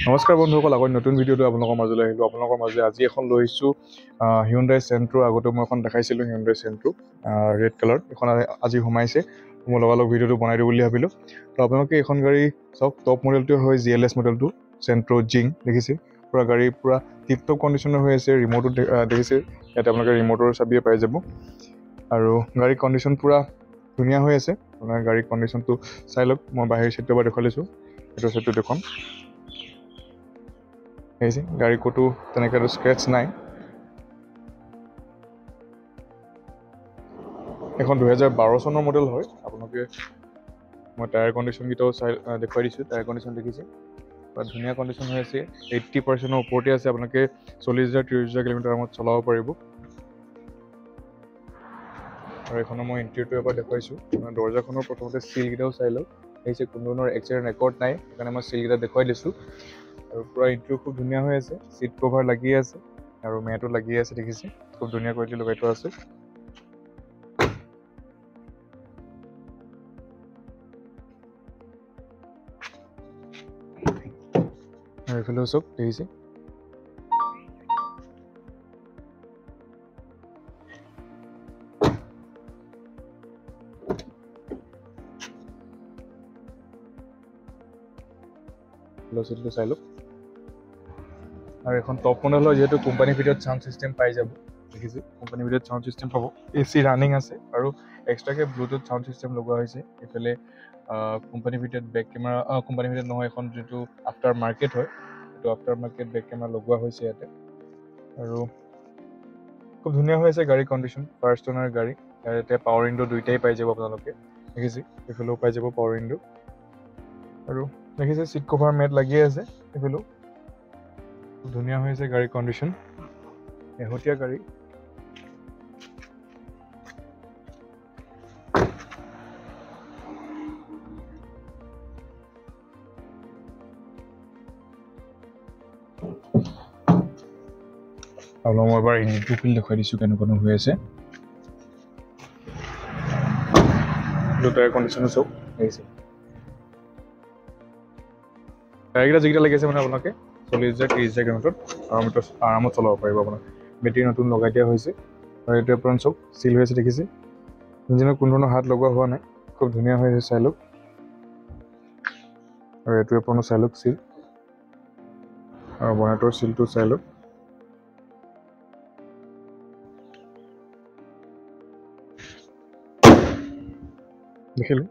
নমস্কাৰ বন্ধুসকল, আগৰ নতুন ভিডিঅ'টো আপোনালোকৰ মাজলৈ আহিলোঁ। আপোনালোকৰ মাজলৈ আজি এখন লৈ আহিছোঁ হিউণ্ডাই চেণ্ট্ৰ'। আগতে মই এখন দেখাইছিলোঁ হিউণ্ডাই চেণ্ট্ৰ' ৰেড কালাৰ। এখন আজি সোমাইছে, মই লগালগ ভিডিঅ'টো বনাই দিওঁ বুলি ভাবিলোঁ। তো আপোনালোকে এখন গাড়ী চাওক, টপ মডেলটোৱে হয় GLS মডেলটো, চেণ্ট্ৰ' জিং দেখিছে। পূৰা গাড়ী পূৰা টিপটপ কণ্ডিশ্যনৰ হৈ আছে। ৰিম'টো দেখিছে, ইয়াতে আপোনালোকে ৰিম'টৰ চাবিয়ে পাই যাব। আৰু গাড়ীৰ কণ্ডিশ্যন পূৰা ধুনীয়া হৈ আছে। আপোনাৰ গাড়ীৰ কণ্ডিশ্যনটো চাই লওক। মই বাহিৰ চিটটোৰ পৰা দেখুৱাই লৈছোঁ, সেইটো চিটটো দেখুৱাম। দেখিছে গাড়ী ক'তো তেনেকৈ স্ক্ৰেচ নাই। এখন 2012 চনৰ মডেল হয়। আপোনালোকে মই টায়াৰ কণ্ডিশ্যনকেইটাও দেখুৱাই দিছোঁ। টায়াৰ কণ্ডিশ্যন দেখিছে, ধুনীয়া কণ্ডিশ্যন হৈ আছে। 80% ওপৰতে আছে। আপোনালোকে 40,000-30,000 কিলোমিটাৰ আৰামত চলাব পাৰিব। আৰু এইখনৰ মই ইণ্টেৰিয়ৰটো এবাৰ দেখুৱাইছোঁ। দৰ্জাখনৰ প্ৰথমতে চিলকেইটাও চাই লওক। দেখিছে কোনো ধৰণৰ এক্সিডেণ্ট ৰেকৰ্ড নাই, সেইকাৰণে মই চিলকেইটা দেখুৱাই দিছোঁ। আৰু পূৰা ইণ্টেৰিয়ৰ খুব ধুনীয়া হৈ আছে। চিট কভাৰ লাগি আছে আৰু মেটো লাগি আছে। দেখিছে খুব ধুনীয়া কোৱালিটি লগাই থোৱা আছে। আৰু এইফালেও চাওক, দেখিছে চিটটো চাই লওক। আৰু এখন টপ মডেল হয়, যিহেতু কোম্পানীৰ ভিতৰত চাউণ্ড ছিষ্টেম পাই যাব। দেখিছে কোম্পানীৰ ভিতৰত চাউণ্ড ছিষ্টেম পাব। AC ৰানিং আছে আৰু এক্সট্ৰাকৈ ব্লুটুথ চাউণ্ড ছিষ্টেম লগোৱা হৈছে। এইফালে কোম্পানীৰ ভিতৰত বেক কেমেৰা, কোম্পানীৰ ভিতৰত নহয়, এখন যিটো আফটাৰ মাৰ্কেট হয়, সেইটো আফটাৰ মাৰ্কেট বেক কেমেৰা লগোৱা হৈছে ইয়াতে। আৰু খুব ধুনীয়া হৈ আছে গাড়ীৰ কণ্ডিশ্যন। ফাৰ্ষ্ট অনাৰ গাড়ী। ইয়াতে পাৱাৰ উইণ্ডো দুইটাই পাই যাব আপোনালোকে। দেখিছে এইফালেও পাই যাব পাৱাৰ উইণ্ডো। আৰু দেখিছে চিট কভাৰ মেট লাগিয়ে আছে। এইফালেও খুব ধুনীয়া হৈ আছে গাড়ীৰ কণ্ডিশ্যন। শেহতীয়া গাড়ী। আৰু মই এবাৰ ইঞ্জিনটো খুলি দেখুৱাই দিছোঁ কেনেকুৱানো হৈ আছে। টায়াৰ কণ্ডিশ্যনো চাওক, দেখিছে টায়াৰকেইটা যিকেইটা লাগি আছে মানে আপোনালোকে 40,000-30,000 কিলোমিটাৰত আৰামত চলাব পাৰিব। আপোনাক বেটেৰী নতুন লগাই দিয়া হৈছে। আৰু এইটো আপোনাৰ চাওক চিল হৈ আছে। দেখিছে ইঞ্জিনত কোনো ধৰণৰ হাত লগোৱা হোৱা নাই। খুব ধুনীয়া হৈ আছে, চাই লওক। আৰু এইটো আপোনাৰ চাই লওক চিল, আৰু বনেটৰ চিলটো চাই লওক। দেখিলে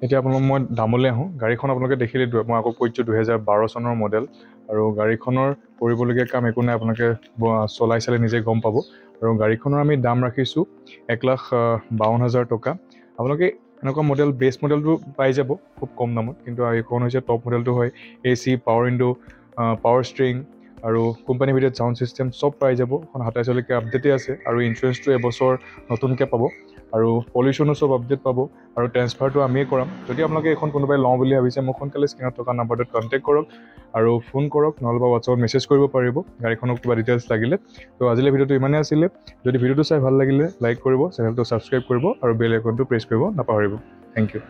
এতিয়া আপোনালোক মই দামলৈ আহোঁ। গাড়ীখন আপোনালোকে দেখিলে, মই আকৌ কৈছোঁ 2012 চনৰ মডেল। আৰু গাড়ীখনৰ কৰিবলগীয়া কাম একো নাই, আপোনালোকে চলাই চালে নিজে গম পাব। আৰু গাড়ীখনৰ আমি দাম ৰাখিছোঁ 1,52,000 টকা। আপোনালোকে এনেকুৱা মডেল বেষ্ট মডেলটো পাই যাব খুব কম দামত। কিন্তু এইখন হৈছে টপ মডেলটো হয়। AC, power window, power stirring আৰু কোম্পানীৰ ভিতৰত চাউণ্ড ছিষ্টেম চব পাই যাব। এখন 27লৈকে আপডেটেই আছে। আৰু ইঞ্চুৰেঞ্চটো এবছৰ নতুনকৈ পাব। আৰু পলিউশ্যনো চব আপডেট পাব। আৰু ট্ৰেন্সফাৰটো আমিয়ে কৰাম। যদি আপোনালোকে এইখন কোনোবাই লওঁ বুলি ভাবিছে, মোক সোনকালে স্ক্ৰীণত থকা নাম্বাৰটোত কণ্টেক্ট কৰক আৰু ফোন কৰক, নহ'লে হোৱাটছআপত মেছেজ কৰিব পাৰিব গাড়ীখনৰ কিবা ডিটেইলছ লাগিলে। তো আজিলৈ ভিডিঅ'টো ইমানেই আছিলে। যদি ভিডিঅ'টো চাই ভাল লাগিলে লাইক কৰিব, চেনেলটো ছাবস্ক্ৰাইব কৰিব আৰু বেল আইকনটো প্ৰেছ কৰিব নাপাহৰিব। Thank U.